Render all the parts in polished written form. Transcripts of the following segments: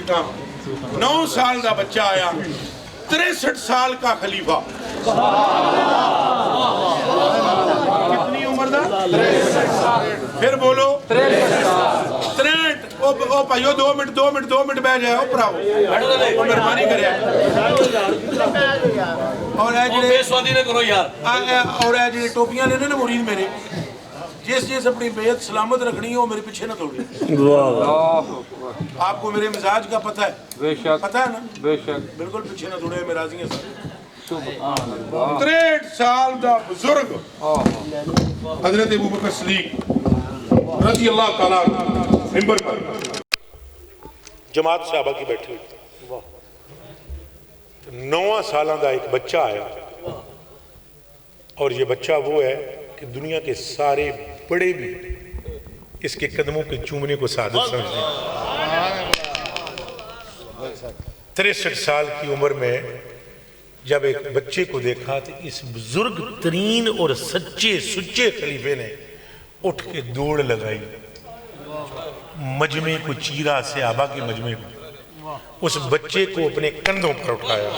کام 9 سال دا بچہ آیا 63 سال کا خلیفہ کتنی عمر دا 63 پھر بولو 63 او بھائیو 2 منٹ بہ جائے پراؤ مہربانی کرے اور جی ٹوپیاں لینے نا مرید میرے جس اپنی بیعت سلامت رکھنی ہے وہ میرے پیچھے نہ دوڑے آپ کو میرے مزاج کا پتہ ہے پتہ ہے نا بالکل پیچھے نہ دوڑے میں راضی ہیں سر 63 سال دا بزرگ حضرت ابوبکر صدیق رضی اللہ تعالیٰ منبر پر جماعت صحابہ کی بیٹھی ہوئی 9 سالہ دا ایک بچہ آیا اور یہ بچہ وہ ہے کہ دنیا کے سارے بڑے بھی اس کے قدموں کے چومنے کو سعادت سمجھتے ہیں 63 سال کی عمر میں جب ایک بچے کو دیکھا تو اس بزرگ ترین اور سچے خلیفے نے اٹھ کے دوڑ لگائی مجمع کو چیرا صحابہ کے مجمع کو اس بچے کو اپنے کندھوں پر اٹھایا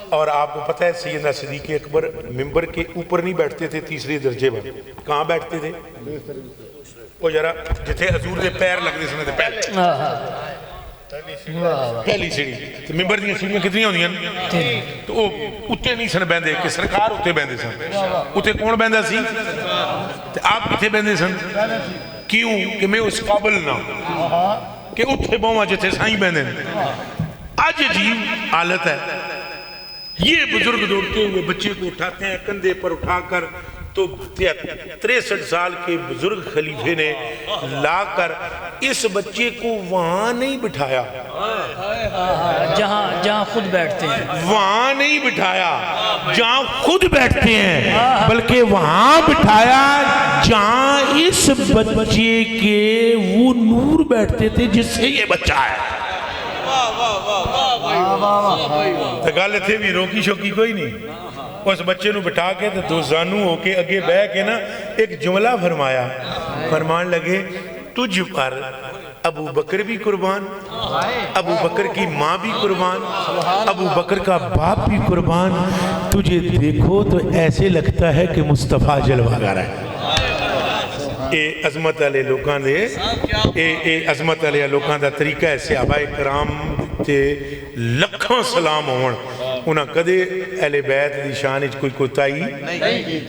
اور آپ کو پتہ ہے سیدنا صدیق اکبر منبر کے اوپر نہیں بیٹھتے تھے تیسرے درجے پر کہاں بیٹھتے تھے وہ ذرا جتھے حضور دے پیر لگتے سنے تھے پہلی سیڑھی تو منبر دیا سیڑھیاں کتنی ہوندیاں تو وہ اتے نہیں سن بیندے کہ سرکار اتے بیندے سن اتے کون بیندہ سی تو آپ کتے بیندے سن کیوں کہ میں اس قابل نہ کہ اتے بہواں جتھے سائیں بیندے آج عجیب حالت ہے یہ بزرگ دوڑتے ہوئے بچے کو اٹھاتے ہیں کندھے پر اٹھا کر تو 63 سال کے بزرگ خلیفے نے لا کر اس بچے کو وہاں نہیں بٹھایا جہاں خود بیٹھتے ہیں وہاں نہیں بٹھایا جہاں خود بیٹھتے ہیں بلکہ وہاں بٹھایا جہاں اس بچے کے وہ نور بیٹھتے تھے جس سے یہ بچہ ہے گل تھے بھی روکی شوکی کوئی نہیں اس بچے نو بٹھا کے دو زانو ہو کے اگے بہ کے نا ایک جملہ فرمایا فرمان لگے تجھ پر ابو بکر بھی قربان ابو بکر کی ماں بھی قربان ابو بکر کا باپ بھی قربان تجھے دیکھو تو ایسے لگتا ہے کہ مصطفیٰ جلوہ گر ہے اے عظمت علیہ لوکاں دے اے عظمت علیہ لوکاں دا طریقہ ہے صحابہ کرام تے لکھاں سلام ہون انہاں کدے اہل بیت دی شان اچ کوئی کوتائی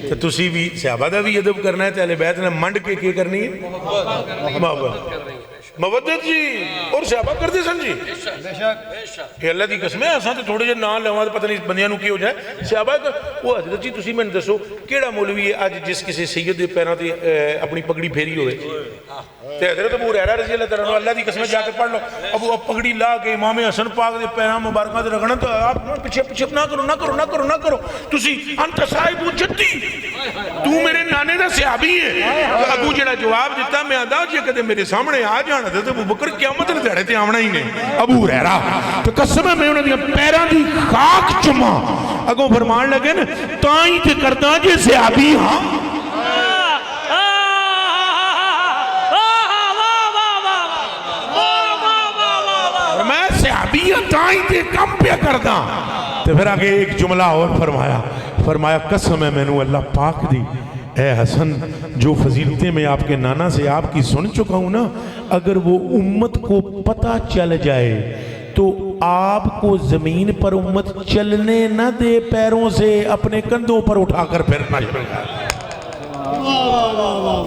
تو تسی بھی صحابہ دا بھی ادب کرنا ہے تو اہل بیت نے منڈ کے کرنی ہے محبت مودت جی اور صحابہ کرتے سن جی کہ اللہ دی قسم ہے اساں تے تھوڑے جے نام لواں پتہ نہیں بندیاں نو کی ہو جائے صحابہ وہ حضرت جی تسی میں دسو کیڑا مولوی ہے اج جس کسی سید دے پیراں تے اپنی پگڑی پھیری ہوئے تے حضرت ابو ہریرہ رضی اللہ تعالیٰ عنہ اللہ دی قسم جا کے پڑھ لو ابو پگڑی لا کے امام حسن پاک دے پیراں مبارکاں تے رکھنا تو آپ پیچھے نہ کرو تسی انت صاحب جدی تو میرے نانے دا صحابی ہے ابو جڑا جواب دیتا میں آدھا جی کدے میرے سامنے آ جانا حضرت ابو بکر قیامت نے دیڑے تے آونا ہی نہیں ابو ہریرہ تو قسم ہے میں انہوں نے پیراں دی خاک چما اگوں فرمان لگے نا تائیں تے کردہ جے صحابی ہاں میں صحابیہ تائیں تے کم پہ کردہ تو پھر آگے ایک جملہ اور فرمایا قسم ہے میں نے اللہ پاک دی اے حسن جو فضیلتیں میں آپ کے نانا سے آپ کی سن چکا ہوں نا اگر وہ امت کو پتہ چل جائے تو آپ کو زمین پر امت چلنے نہ دے پیروں سے اپنے کندھوں پر اٹھا کر پھرنا شروع کر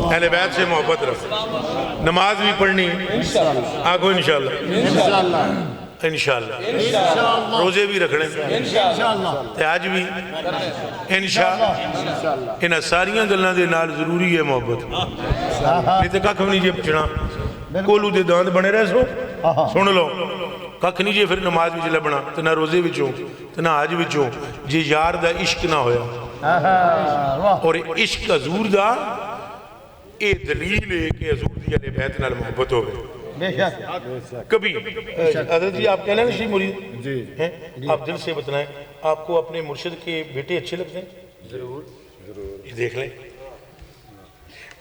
اہل بیت سے محبت رکھ نماز بھی پڑھنی آگو انشاءاللہ انشاءاللہ روزے بھی رکھنے آج بھی انشاءاللہ انہاں ساریاں گلنا دے نال ضروری ہے محبت نہیں تے ککھ نہیں جے چنا کولو دے داند بنے رہ سن لو ککھ نہیں جے پھر نماز بھی لبنا تے نہ روزے وچوں تے نہ حج وچوں جے یار دا عشق نہ ہویا اور عشق حضور دا اے دلیل ہے کہ حضور دی اہل بیت نال محبت ہو گئے کبھی حضرت جی آپ کہنا نہیں مرید جی آپ دل سے بتنائیں آپ کو اپنے مرشد کے بیٹے اچھے لگتے ہیں ضرور یہ دیکھ لیں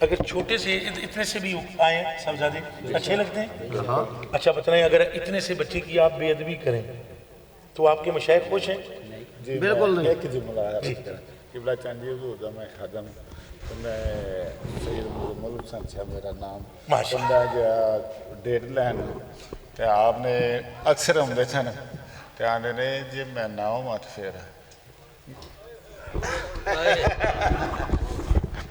اگر چھوٹے سے اتنے سے بھی آئیں صاحبزادے اچھے لگتے ہیں؟ اچھا بتائیں اگر اتنے سے بچے کی آپ بے ادبی کریں تو آپ کے مشائخ خوش ہیں؟ بالکل نہیں. ایک جملہ ہے قبلہ چاند جی حضور دا میں خادم تو میں سید ملک حسین صاحب میرا نام بندہ جو ڈیٹ لین تے آپ نے اکثر ہوں تھے نا تے آنے نے جی میں ناؤں مات پھر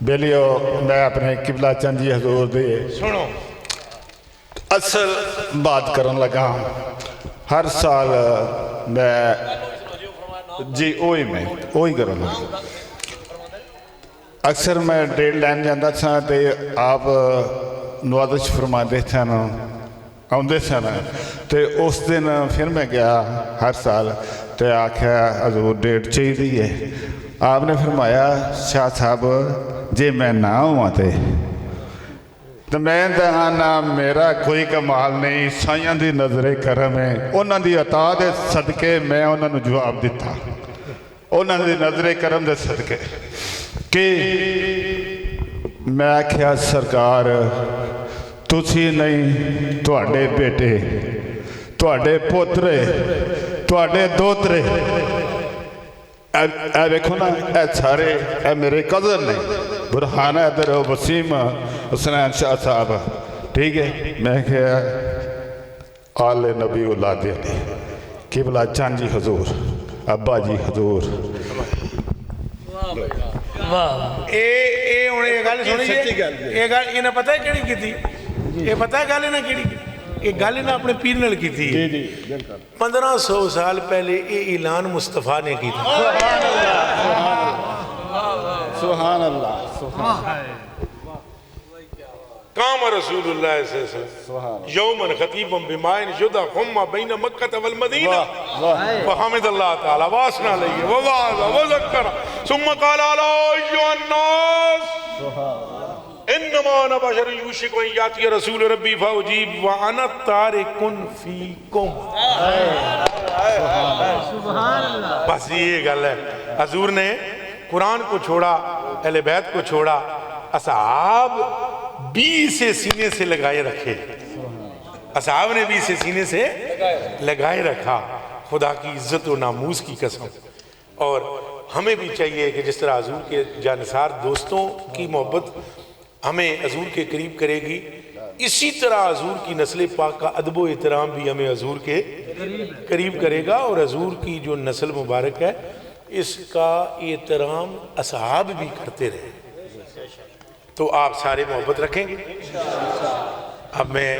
بیلیو میں اپنے قبلہ چاند جی حضور دے سنو اصل بات کرن لگا ہر سال میں جی اوہی کرن لگا اکثر میں ڈیڑھ لین جاندہ تھا تے آپ نوازش فرما دے تھے نا آندے تھے نا تے اس دن پھر میں گیا ہر سال تے آکھا حضور ڈیڑھ چاہی دیئے آپ نے فرمایا شاہ صاحب جے میں نہ ہوں تے تو میں دہانا میرا کوئی کمال نہیں سائیاں دی نظر کرم ہے انہاں دی عطا دے صدقے میں انہاں نو جواب دیتا انہاں دی نظر کرم دے صدقے کہ میں کیا سرکار تسی نہیں تواڈے بیٹے تواڈے پوترے تواڈے دوترے اے دیکھو نا اے سارے اے میرے قدر نہیں برہانہ ادھر وسیم حسنین شاہ صاحب ٹھیک ہے میں کہا آل نبی اولاد علی قبلہ چاند جی حضور ابا جی حضور اے انہیں یہ گل سنی یہ گل انہیں پتہ ہے کیڑی کی تھی یہ پتہ ہے گل انہیں کیڑی کی یہ گل انہیں اپنے پیر نل کی تھی 1500 سال پہلے یہ اعلان مصطفیٰ نے کی تھا سبحان اللہ قام رسول اللہ صلی اللہ علیہ وسلم یومن خطیبا بمائن جدا خمہ بین مکہ والمدینہ وحمد اللہ تعالی واسنا لئیے ووعظ وذکر ثم قال علیہ الناس انما انا بشر یوشک و یاتی رسول ربی فاجیب وانا تارکن فیکم بس یہ گل ہے حضور نے قرآن کو چھوڑا اہل بیت کو چھوڑا اصحاب بھی سے سینے سے لگائے رکھے اصحاب نے بھی سے سینے سے لگائے رکھا خدا کی عزت و ناموس کی قسم اور ہمیں بھی چاہیے کہ جس طرح حضور کے جانثار دوستوں کی محبت ہمیں حضور کے قریب کرے گی اسی طرح حضور کی نسل پاک کا ادب و احترام بھی ہمیں حضور کے قریب کرے گا اور حضور کی جو نسل مبارک ہے اس کا احترام اصحاب بھی کرتے رہے تو آپ سارے محبت رکھیں گے اب میں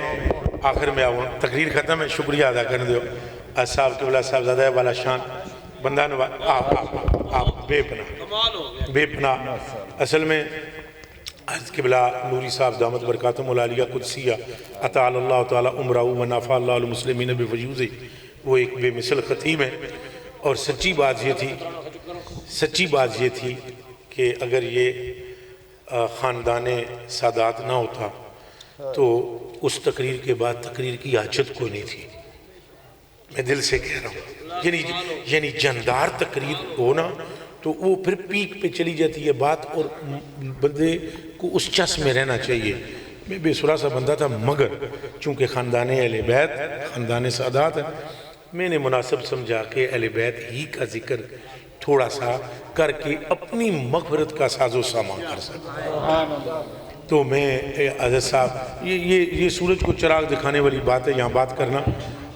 آخر میں آؤں تقریر ختم ہے شکریہ ادا کرنے دو صاحب قبلہ صاحب زیادہ والا شان بندہ نواز آپ بے پناہ اصل میں حضرت قبلہ نوری صاحب دامت برکاتم العالیہ قدسیہ اطال اللہ تعالی عمرہ و نافع اللہ المسلمین بفیوزہ وہ ایک بے مثل خطیب ہے اور سچی بات یہ تھی کہ اگر یہ خاندان سادات نہ ہوتا تو اس تقریر کے بعد تقریر کی حاجت کوئی نہیں تھی میں دل سے کہہ رہا ہوں یعنی جاندار تقریر ہونا تو وہ پھر پیک پہ چلی جاتی ہے بات اور بندے کو اس چس میں رہنا چاہیے میں بے سرا سا بندہ تھا مگر چونکہ خاندان اہل بیت خاندان سادات ہے میں نے مناسب سمجھا کہ اہل بیت ہی کا ذکر تھوڑا سا کر کے اپنی مغفرت کا ساز و سامان کر سکتا تو میں حضرت صاحب یہ سورج کو چراغ دکھانے والی بات ہے یہاں بات کرنا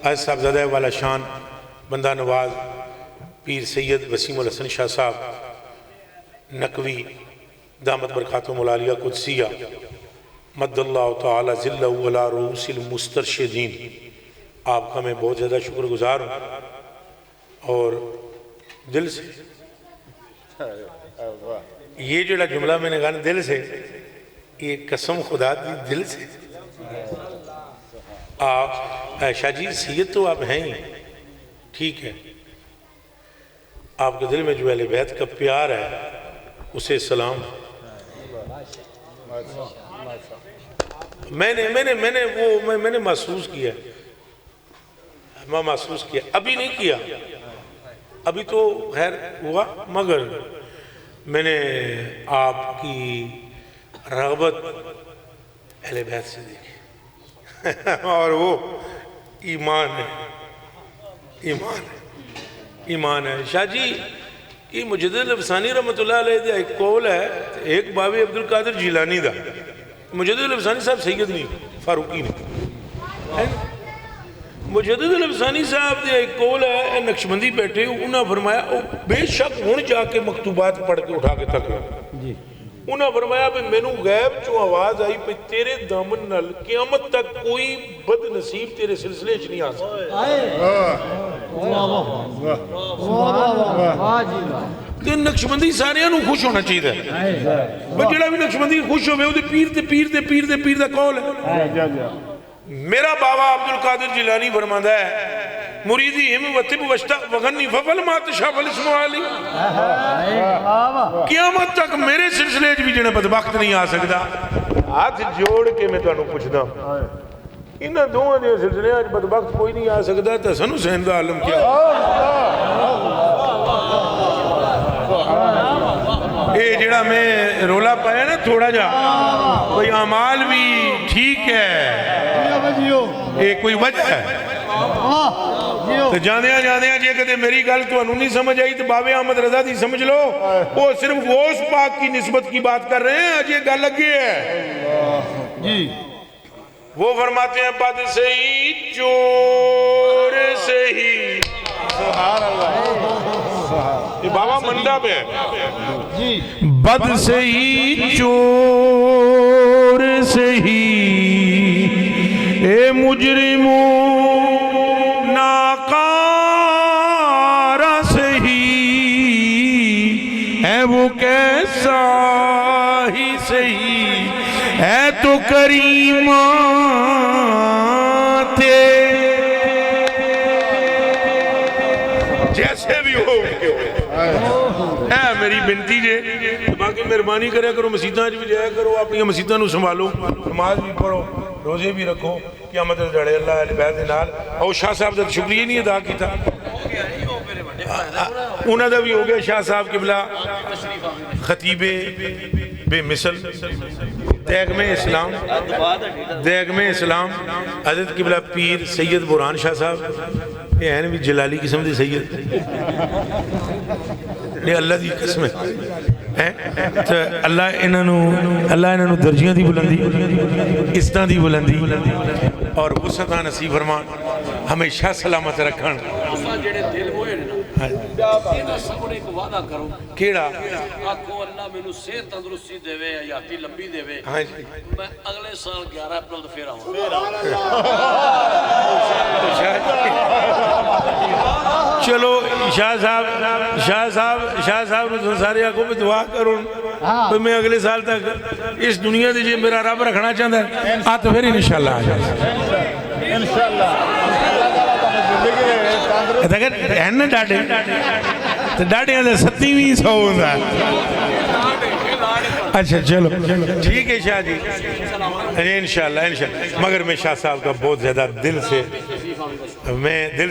حضرت صاحب زدہ والا شان بندہ نواز پیر سید وسیم الحسن شاہ صاحب نقوی دامت برکاتم العالیہ قدسیہ مد اللہ تعالی ذلہ علی رؤوس المسترشدین آپ کا میں بہت زیادہ شکر گزار ہوں اور دل سے یہ جو جملہ میں نے کہا دل سے یہ قسم خدا دی دل سے آپ شاہ جی سید تو آپ ہیں ہی ٹھیک ہے آپ کے دل میں جو اہل بیت کا پیار ہے اسے سلام میں نے محسوس کیا میں محسوس کیا ابھی نہیں کیا ابھی تو خیر ہوا مگر میں نے آپ کی رغبت اہل بیت سے دیکھیں اور وہ ایمان ہے، ایمان ہے۔ شاہ جی یہ مجدد الافسانی رحمت اللہ علیہ دا ایک قول ہے، ایک بابے عبد القادر جیلانی دا، مجدد الافسانی صاحب سید نہیں، فاروقی نہیں، مجدد الافسانی صاحب دے ایک قول ہے، نقشبندی بیٹھے انہاں فرمایا بے شک ہون جا کے مکتوبات پڑھ کے اٹھا کے تک لیا، انہاں فرمایا بھی مینوں غیب چوں آواز آئی پہ تیرے دامن نال قیامت تک کوئی بد نصیب تیرے سلسلے چ نہیں آ سکتا۔ تو نقشبندی سارے انہوں خوش ہونا چاہیے بس جڑا بھی نقشبندی خوش ہوئے وہ پیر دا قول ہے۔ میرا بابا عبد القادر جیلانی فرماتا ہے مریدی ہم وطب وشتہ وغنی ففل ماتشا فلسم علی، قیامت تک میرے سلسلے بھی جنہیں بدبخت نہیں آ سکتا۔ ہاتھ جوڑ کے میں تو انہوں پوچھتا ہوں انہاں دونوں دے سلسلے آج بدبخت کوئی نہیں آ سکتا تو حسن حسین دا عالم کیا اے جڑا میں رولا پایا نا تھوڑا جا کوئی اعمال بھی ٹھیک ہے، اے کوئی وجہ ہے تو جاندیاں جے کہتے میری گل تو انہوں نہیں سمجھ آئی تو بابے احمد رضا دی سمجھ لو، وہ صرف غوث پاک کی نسبت کی بات کر رہے ہیں، آج یہ گل لگی ہے۔ وہ فرماتے ہیں بد سے ہی چور سے ہی، سبحان اللہ، یہ بابا منڈا پہ ہے، بد سے ہی چور سے ہی اے مجرموں ناکارہ سے ہی ہے وہ کیسا ہی سے ہی ہے تو کریمہ جیسے بھی ہو اے میری بنتی جے باقی مہربانی کرے کرو مسیطاں بھی جایا کرو، اپنی مسیطاں نو سنبھالو، نماز بھی پڑھو، روزے بھی رکھو، قیامت دڑے اللہ علیہ بیت نال۔ اور شاہ صاحب دا شکریہ نہیں ادا کیتا، انہاں دا بھی ہو گیا شاہ صاحب قبلہ خطیب بے مثل دیگم اسلام حضرت قبلہ پیر سید برہان شاہ صاحب، یہ ہیں بھی جلالی قسم دی سید، یہ اللہ دی قسم ہے، تو اللہ انہوں درجیاں دی بلندی، عزتاں دی بلندی اور وسعتاں نصیب فرمان، ہمیشہ سلامت رکھن۔ ایک وعدہ کرو کیڑا آکھو اللہ میں نو صحت تندرستی دے وے حیاتی لمبی دے وے، میں اگلے سال 11 اپریل تو پھر آؤں۔ چلو شاہ صاحب نے سارے آنکھوں پہ دعا کروں تو میں اگلے سال تک اس دنیا دیجئے میرا رب رکھنا چاہتا ہے، آتا پھر انشاءاللہ آ جائے اگر ہے نا ڈاڑے تو ڈاڑے ہیں 70 ہوتا ہے۔ اچھا چلو ٹھیک ہے شاہ جی، انشاءاللہ مگر میں شاہ صاحب کا بہت زیادہ دل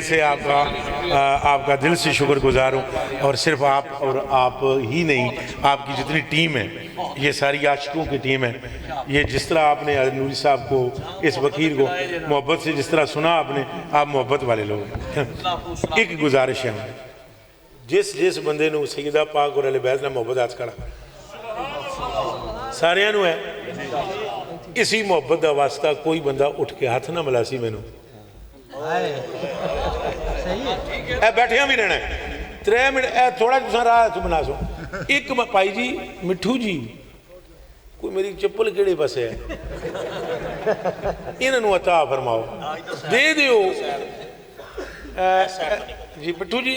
سے آپ کا دل سے شکر گزار ہوں، اور صرف آپ اور آپ ہی نہیں، آپ کی جتنی ٹیم ہے، یہ ساری عاشقوں کی ٹیم ہے، یہ جس طرح آپ نے نوری صاحب کو اس وکیل کو محبت سے جس طرح سنا آپ محبت والے لوگ ہیں۔ ایک گزارش ہے جس بندے نو سیدہ پاک اور اہل بیت نے محبت آج کرا سارے نو ہے، اسی محبت دا واسطہ کوئی بندہ اٹھ کے ہاتھ نہ ملاسی میں نو اے بیٹھیاں بھی رہنا ہے 3 منٹ اے تھوڑا جسا راہ تو بنا سو ایک پائی جی مٹھو جی کوئی میری چپل کیڑے پسے ہے انہوں عطا فرماؤ دے دیو جی مٹھو جی